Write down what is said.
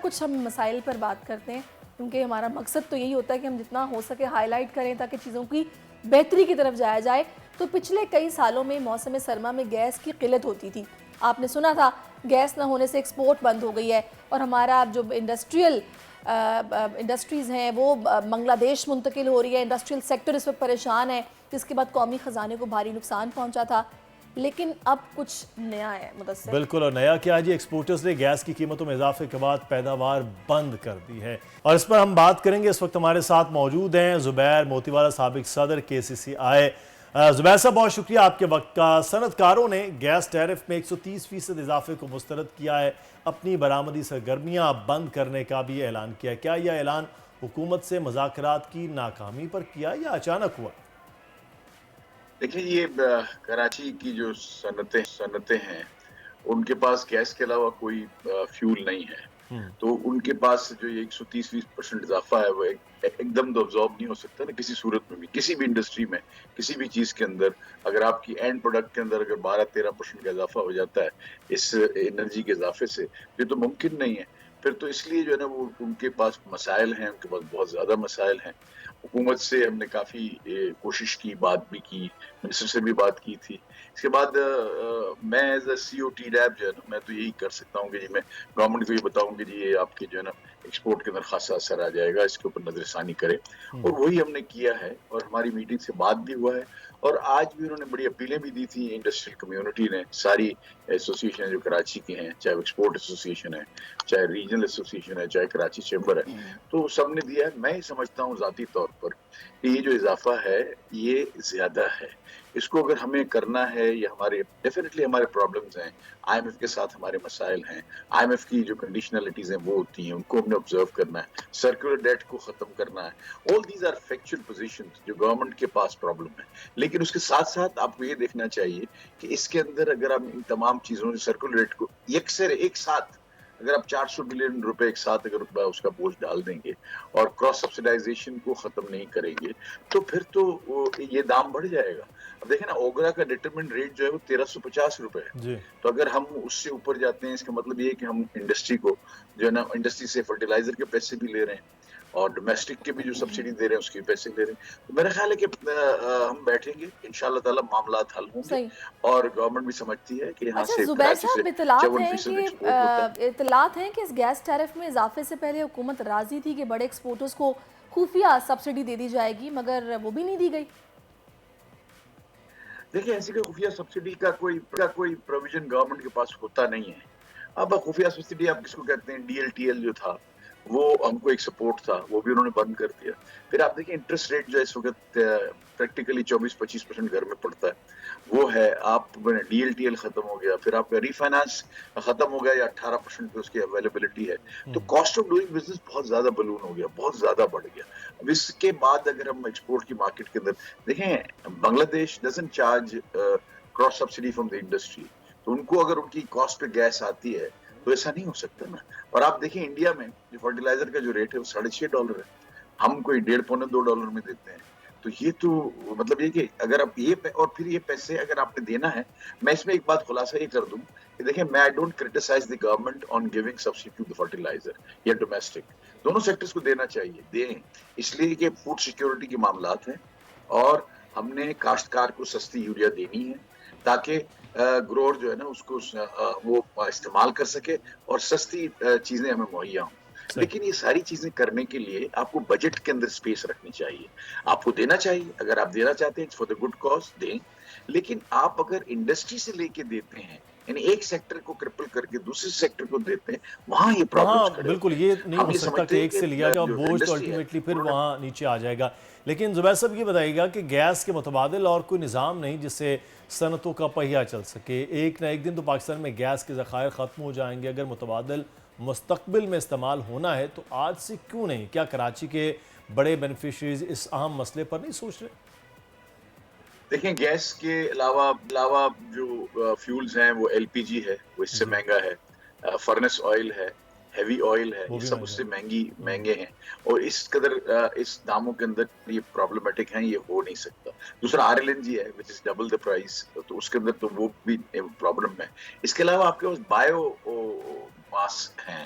کچھ ہم مسائل پر بات کرتے ہیں، کیونکہ ہمارا مقصد تو یہی ہوتا ہے کہ ہم جتنا ہو سکے ہائی لائٹ کریں تاکہ چیزوں کی بہتری کی طرف جایا جائے۔ تو پچھلے کئی سالوں میں موسم سرما میں گیس کی قلت ہوتی تھی، آپ نے سنا تھا گیس نہ ہونے سے ایکسپورٹ بند ہو گئی ہے، اور ہمارا جو انڈسٹریز ہیں وہ بنگلہ دیش منتقل ہو رہی ہے، انڈسٹریل سیکٹر اس وقت پریشان ہے، جس کے بعد قومی خزانے کو بھاری نقصان پہنچا تھا۔ لیکن اب کچھ نیا ہے مدثر۔ بالکل، اور نیا کیا جی، ایکسپورٹرز نے گیس کی قیمتوں میں اضافے کے بعد پیداوار بند کر دی ہے، اور اس پر ہم بات کریں گے۔ اس وقت ہمارے ساتھ موجود ہیں زبیر موتی والا، سابق صدر KCCI۔ زبیر صاحب، بہت شکریہ آپ کے وقت کا۔ صنعت کاروں نے گیس ٹیرف میں 130% اضافے کو مسترد کیا ہے، اپنی برآمدی سرگرمیاں بند کرنے کا بھی اعلان کیا ہے۔ کیا یہ اعلان حکومت سے مذاکرات کی ناکامی پر کیا یا اچانک ہوا؟ دیکھیں، یہ کراچی کی جو صنعتیں ہیں ان کے پاس گیس کے علاوہ کوئی فیول نہیں ہے، تو ان کے پاس جو یہ 130% اضافہ ہے وہ ایک دم تو ابزارب نہیں ہو سکتا نا کسی صورت میں بھی، کسی بھی انڈسٹری میں، کسی بھی چیز کے اندر۔ اگر آپ کی اینڈ پروڈکٹ کے اندر اگر 12-13% کا اضافہ ہو جاتا ہے اس انرجی کے اضافے سے، یہ تو ممکن نہیں ہے۔ پھر تو اس لیے جو ہے نا وہ ان کے پاس مسائل ہیں، ان کے پاس بہت زیادہ مسائل ہیں۔ حکومت سے ہم نے کافی کوشش کی، بات بھی کی، منسٹر سے بھی بات کی تھی۔ اس کے بعد میں ایز اے COT ریپ جو ہے نا، میں تو یہی کر سکتا ہوں کہ جی میں گورنمنٹ کو یہ بتاؤں کہ جی یہ آپ کے جو ہے نا ایکسپورٹ کے اندر خاصا اثر آ جائے گا، اس کے اوپر نظر ثانی کرے، اور وہی ہم نے کیا ہے، اور ہماری میٹنگ سے بات بھی ہوا ہے، اور آج بھی انہوں نے بڑی اپیلیں بھی دی تھی انڈسٹریل کمیونٹی نے، ساری ایسوسیشن جو کراچی کی ہیں، چاہے ایکسپورٹ ایسوسیشن ہے، چاہے ریجنل ایسوسیشن ہے، چاہے کراچی چیمبر ہے، تو سب نے دیا ہے۔ میں ہی سمجھتا ہوں ذاتی طور پر کہ یہ جو اضافہ ہے یہ زیادہ ہے، اس کو اگر ہمیں کرنا ہے، یہ ہمارے ڈیفینیٹلی ہمارے پرابلمز ہیں، IMF کے ساتھ ہمارے مسائل ہیں، IMF کی جو کنڈیشنلٹیز ہیں وہ ہوتی ہیں، ان کو ہم نے آبزرو کرنا ہے، سرکولر ڈیٹ کو ختم کرنا ہے۔ All these are factual positions جو گورنمنٹ کے پاس پرابلم ہے، لیکن اس کے ساتھ ساتھ آپ کو یہ دیکھنا چاہیے کہ اس کے اندر اگر ہم ان تمام چیزوں سے سرکولر ڈیٹ کو یکسر ایک ساتھ اگر آپ 400 بلین روپے ایک ساتھ اگر اس کا بوجھ ڈال دیں گے اور کراس سبسیڈائزیشن کو ختم نہیں کریں گے تو پھر تو یہ دام بڑھ جائے گا۔ اب دیکھیں نا، اوگرا کا ڈیٹرمنٹ ریٹ جو ہے وہ 1350 روپے ہے، جی، تو اگر ہم اس سے اوپر جاتے ہیں اس کا مطلب یہ ہے کہ ہم انڈسٹری کو جو ہے نا، انڈسٹری سے فرٹیلائزر کے پیسے بھی لے رہے ہیں اور ڈومیسٹک کے بھی جو سبسڈی دے رہے ہیں اس کے پیسے لے رہے ہیں۔ تو میرا خیال ہے کہ ہم بیٹھیں گے، انشاءاللہ تعالی معاملات حل ہوں گے، صحیح۔ اور گورنمنٹ بھی سمجھتی ہے کہ یہاں اچھا سے زبیر کراچی سے صاحب، اطلاعات ہیں 54% کہ ایکسپورٹ ہوتا ہے۔ اس گیس ٹیرف میں اضافے سے پہلے حکومت راضی تھی کہ بڑے ایکسپورٹرز کو خفیہ سبسڈی دے دی جائے گی، مگر وہ بھی نہیں دی گئی۔ دیکھیں، ایسی کوئی خفیہ سبسڈی کا کوئی پروویژن گورنمنٹ کے پاس ہوتا نہیں ہے۔ اب خفیہ سبسڈی آپ کس کو کہتے ہیں؟ DLTL جو تھا وہ ہم کو ایک سپورٹ تھا، وہ بھی انہوں نے بند کر دیا۔ پھر آپ دیکھیں انٹرسٹ ریٹ جو اس وقت پریکٹیکلی 24-25% گھر میں پڑتا ہے وہ ہے، آپ DLTL ختم ہو گیا، پھر آپ کا ری فائنانس ختم ہو گیا یا 18% پہ اس کی اویلیبلٹی ہے، تو کاسٹ آف ڈوئنگ بزنس بہت زیادہ بلون ہو گیا، بہت زیادہ بڑھ گیا۔ اب اس کے بعد اگر ہم ایکسپورٹ کی مارکیٹ کے اندر دیکھیں، بنگلہ دیش doesn't charge cross subsidy from the industry, تو ان کو اگر ان کی کاسٹ پہ گیس آتی ہے تو ایسا نہیں ہو سکتا نا۔ اور آپ دیکھیں انڈیا میں جو فرٹیلائزر کا جو ریٹ ہے وہ $6.5 ہے، ہم کوئی $1.5-2 میں دیتے ہیں، تو یہ تو مطلب یہ کہ اگر آپ اور پھر یہ پیسے اگر آپ نے دینا ہے، میں اس میں ایک بات خلاصہ یہ کر دوں کہ دیکھیں، میں I don't criticise the government on giving subsidy to the fertiliser یا ڈومیسٹک، دونوں سیکٹرز کو دینا چاہیے، دیں، اس لیے کہ فوڈ سیکیورٹی کے معاملات ہیں، اور ہم نے کاشتکار کو سستی یوریا دینی ہے تاکہ گروور جو ہے نا اس کو وہ استعمال کر سکے اور سستی چیزیں ہمیں مہیا ہوں۔ صحیح۔ لیکن یہ ساری چیزیں کرنے کے لیے آپ کو بجٹ کے اندر سپیس رکھنی چاہیے، آپ کو دینا چاہیے، اگر آپ دینا چاہتے ہیں فار دا گڈ کاز دیں، لیکن آپ اگر انڈسٹری سے لے کے دیتے ہیں، یعنی ایک سیکٹر کو کرپل کر کے دوسرے سیکٹر کو دیتے ہیں، وہاں یہ وہاں پرابلمز کھڑے بالکل ہوتے ہیں۔ یہ نہیں ہم ہو یہ سکتا کہ سمجھتے ہیں ایک کہ سے لیا گیا جو بوجھ تو انڈسٹری ہے الٹیمیٹلی پھر انہوں نے وہاں نیچے آ جائے گا۔ لیکن زبیر صاحب یہ بتائیے گا کہ گیس کے متبادل اور کوئی نظام نہیں جس سے صنعتوں کا پہیہ چل سکے؟ ایک نہ ایک دن تو پاکستان میں گیس کے ذخائر ختم ہو جائیں گے، اگر متبادل مستقبل میں استعمال ہونا ہے تو آج سے کیوں نہیں؟ کیا کراچی کے بڑے بینیفیشریز اس اہم مسئلے پر نہیں سوچ رہے؟ دیکھیں، گیس کے علاوہ جو فیولز ہیں وہ LPG ہے، وہ اس سے جی، مہنگا ہے، فرنس آئل ہے، ہیوی آئل ہے، وہ یہ بھی سب اس مہنگا سے ہے۔ مہنگے ہیں، اور اس قدر اس داموں کے اندر یہ پرابلمٹک ہیں، یہ ہو نہیں سکتا۔ دوسرا RLNG ہے which is double the price، تو اس کے اندر تو وہ بھی پرابلم ہے۔ اس کے علاوہ آپ کے پاس بایو ماس ہیں